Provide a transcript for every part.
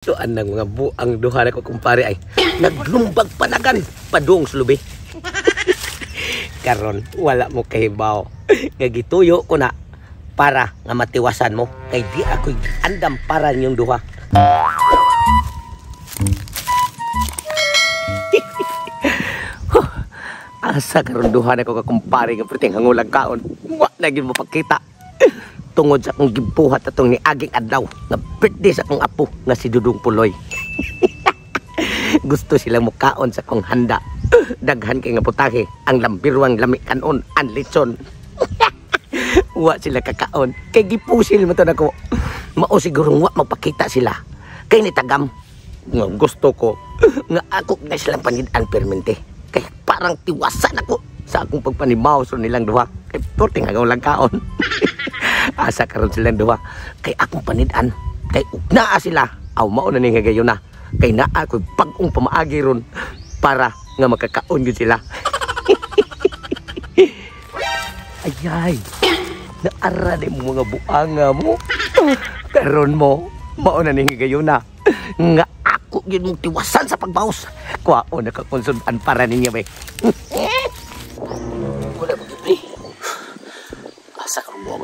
Tuan ng mga buang duha na ko kumpare ay naglumbag panagan padung slubi. Karon wala mo kahibaw. Gagituyo ko na para nga matiwasan mo kay di ako andam para niyong duha. Asa karon duha na ko kakumpare nga perting hangulag kaon. Wa lagi mo pakita. Tungod sa akong gibuhat atong ni aging adlaw nga birthday sa akong apo nga si Dudong Puloy. Gusto sila mukaon sa akong handa. Daghan kay nga putahe ang lambirwang lami kanon ang lechon. Wa sila kakaon kay gipusil mo to nako. Mao siguro wa magpakita sila kay nitagam. Nga gusto ko nga ako na silang panid-an permente kay parang tiwasan ako sa akong pagpanimaw so nilang duha kay porting agaw lang kaon. Asa karon silang duha kay akong panid-an kay ugna sila aw mao na ning hagayon na kay naa ko pag-ung pamaagi ron para nga makakaon gyud sila. Ayay naara di mo mga buanga mo karon mo mao na ning hagayon na nga ako gyud mong tiwasan sa pagbaos kuwaon na kakonsudan para ninyo be. Wala mo gibri asa karon mo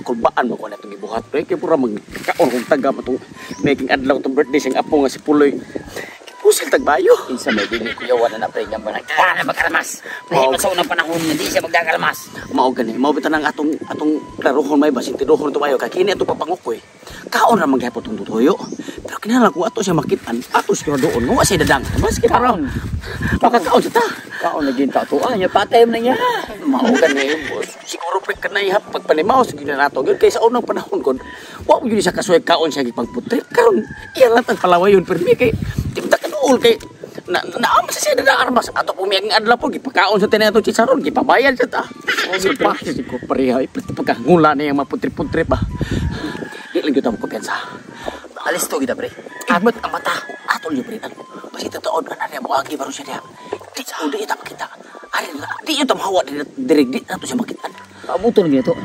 kulbaan mo ko na itong ibuhat pre kaya pura magkakaon kong taga matong making adlaw itong birthday siyang apo nga si Puloy kipusil tagbayo insa may dili kuyawan na pre nga ba nagkana magkalmas mahimot sa unang panahon nga di siya magdakalmas mao gani mao bitan ang atong klarohon may basin tinuhon tumayo kay kini atong papangukoy kaon ra manggihapon tong tutoyo pero kinahanglan kung ato siya makitan ato siguro doon nga wa siya dadang mas karon makakaon siya ta kaon lagi ta to anya patay man niya mao gani siguro pre kanay hap pagpanimaw sa ginanato gyud kay sa unang panahon kon wa mo gyud siya kasuy kaon siya gipagputrip karon iya lang ang palawayon permi kay timta kanuol kay naam sa siya dadang armas ato pumiyang adlaw po gipakaon sa tinato chicharon gipabayad siya ta pa ko pareha pagkangula na yung maputrip-putrip ba di lang gyud mo kumpiyansa alis to gid pre abot ang mata atol yo pre basi totoo ana niya mo agi baro siya diha di sa udi ta makita ari di yo ta mahawa direk di ato siya makitaan abuton gyud to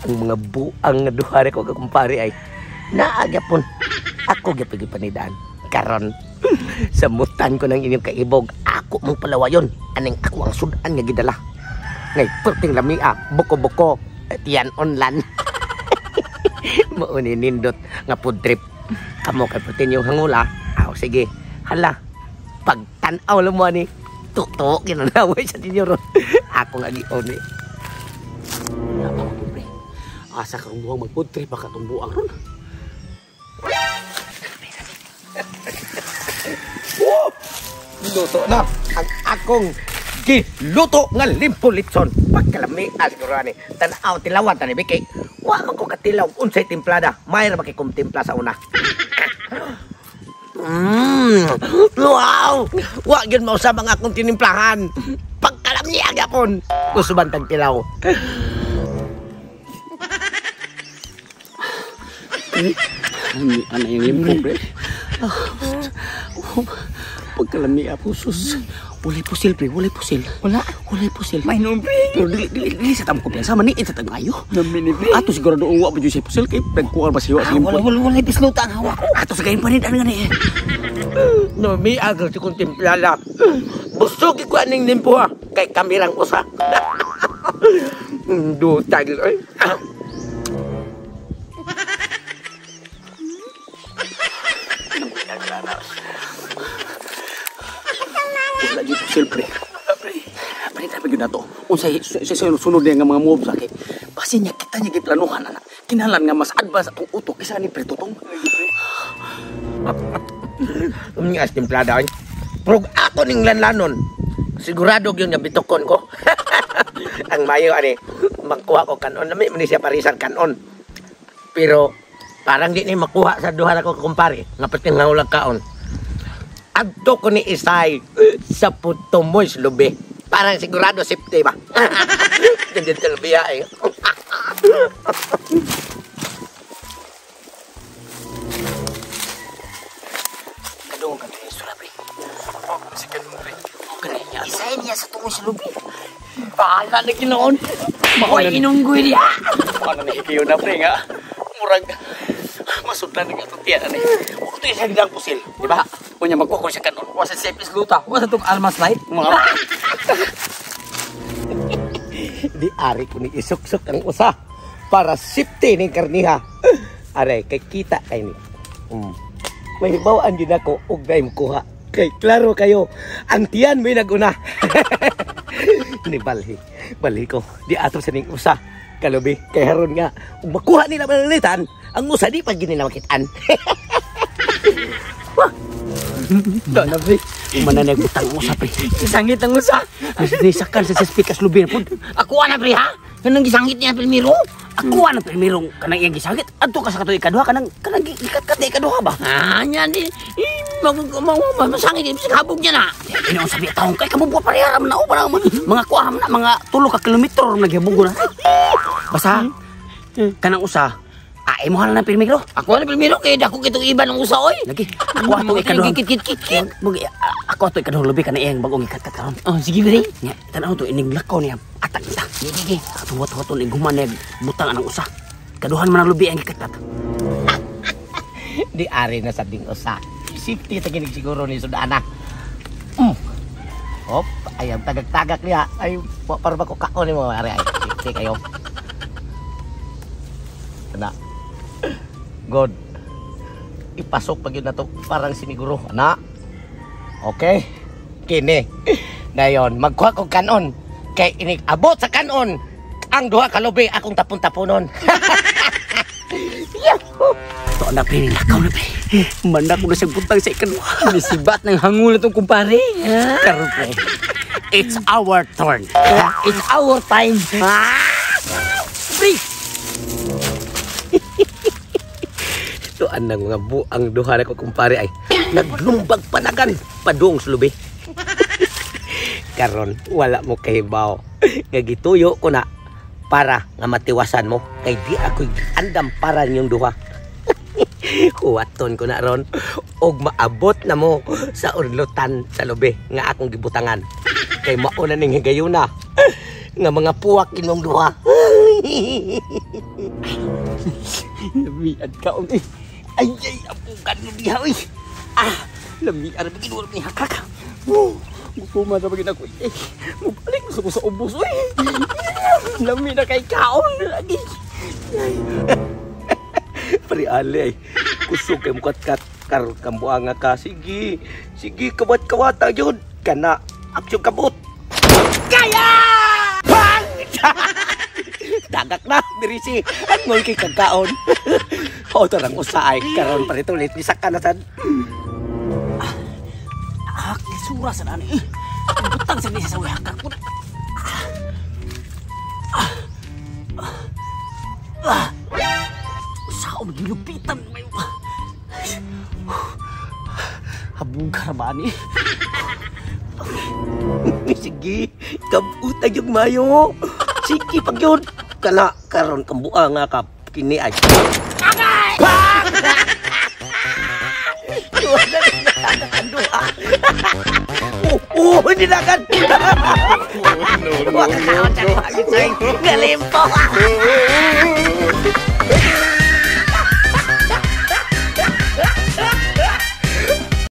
ang mga buang nga duha ko kakumpare ay naagapon ako gyud panidaan karon samutan ko ng inyong kaibog ako mong palawayon aning ako ang sudan nga gidala ngay perting lamia buko-buko at yan online. Mauni nindot nga food trip kamo kay perting yung hangula aw sige hala pagtan-aw lang mo ni tuktok kinanaway sa tinyo ron ako nga gion eh napako pre asa kang buwang mag food trip baka tumbuang ron. Luto na ang akong giluto nga limpo litson pagkalami siguro ani tan-aw tilawan tani bikay wa man ko katilaw unsay timplada may ra makikumtimpla sa una. Wow wa gyud mao sa mga akong tinimplahan pagkalami agapon usuban tag tilaw. Ano yung limpo pre pagkalami pusos walay pusil pre walay pusil may nom pre pero dili sa tamo kumpiyansa maniit sa tagmayo namini pre ato siguro doon wa pa jud sa pusil kay nagkuha ba siwa sa limpo walay pisluta ang hawa ato sa gayon panidan nga ni no mi agro si kontemplala busog ko aning limpo ha kay kamerang usa do tagil ay wala dito silpre pre tabi gyud nato unsay sunod nga mga moves sa kay basi niya kita niya giplanuhan ana kinahanglan nga mas advance atong utok kaysa ni pre tutong unya timplada pero ako ning lanlanon sigurado gyud nga bitokon ko ang mayo ani magkuha ko kanon nami man siya parisan kanon pero parang di ni makuha sa duha ko kumpare nga perting ulag kaon adto ko ni isay sa putomoy lubi parang sigurado safety ba ganda talbiya eh kadung kan ni sura pre si kadung pre kani niya isay niya sa tungod sa lubi bahala na ginoon Makoy inunggoy niya. Ano ni hikiyo na pre nga. murag masudlan ng atong tiyan ani. Wa to sa gidang pusil, di ba? Unya magkuha ko siya kanon. Wasa safety luta. Wasa tong almas light. Mga Di ari ko ni isuksok ang usa para safety ning karniha. Aray kay kita kay ni. May bawaan din ako og dai kuha. Kay klaro kayo, ang tiyan may naguna. Ni balhi ko. Di ato sa ning usa. Kalubi kay haron nga ug makuha nila malalitan, ang usa di pa gini na makitaan. Dana pre. Mananag utang usa pre. Gisangit ang usa. Ni sakal sa speakers lubi na pud. Ako ana pre ha. Kanang gisangit niya primero. Ako ana primero kanang iyang gisangit. Adto ka sa katuig kaduha kanang ikat-kat kaduha ba? Ah, nya di. Masangit di sa habog niya na. Ino sabi taong kay kamubuha pareha na o parang mga kuha na mga 3 ka kilometro nagyabugo na. Basta kanang usa ay mo na primero. Ako na primero kay dako kitong iba ng usa oy. Lagi. Ako ato ikaduha. Kit. Ako ato ikaduha lubi kana iyang bagong ikat-kat karon. Oh, sige biri. Nya tan-aw to inig lakaw niya. Atak kita. Sige. Ato wat-waton iguman nag butang anang usa. Kaduhan man ang lubi ang ikat-kat. Di ari na sa ding usa. Safety ta ginig siguro ni sudana. Hop, ayam tagak-tagak niya. Ay para ba ko kaon ni mo ari ay. Safety kayo. Na. God. Ipasok pag yun na to parang siniguro. Ana. Okay. Kini. Dayon, magkuha ko kanon. Kay inig abot sa kanon. Ang duha ka lubi akong tapon-taponon. Yahoo! Ito na pre, nakaw na pre. Manda ko na siyang puntang sa ikaduha. Bisibat ng hangul itong kumpare. Karoon pre. It's our turn. It's our time. Pre! Ito anang mga buang duha na ko kumpare ay naglumbag panagan padung sa lubi. Karon wala mo kahibaw. Gagituyo ko na para nga matiwasan mo kay di ako andam para niyong duha. Huwaton ko na ron og maabot na mo sa urlutan sa lubi nga akong gibutangan. Kay mauna ning higayuna nga mga puwak inyong duha. Lamiad ka ulit. Ay, apukan mo diha, uy. Lamiad na bagin ulit ni hakak. Gusto na bagin ako, eh. Mabalik mo sa ubos, uy. Lamiad na kay kaon lagi. Pari ali ay kusog kay mukat-kat karon kambuanga ka. Sige kawat-kawata yun. Kana aksyon kabot. Kaya! Bang! Dagak na, dirisi. At mo kay kagkaon. O, tarang usaay. Karon pa rito ulit. Nisak ka na san. Kisura sa nani. Butang sa nisa sa wihakak po. Sao magilupitan. Habugar ba ni? Sige, kabutan yung mayo. Sige, pag yun. Kana, karon kambuanga ka. Kini ay. Agay! Hindi na kan. Huwag ka kaon sa galimpo.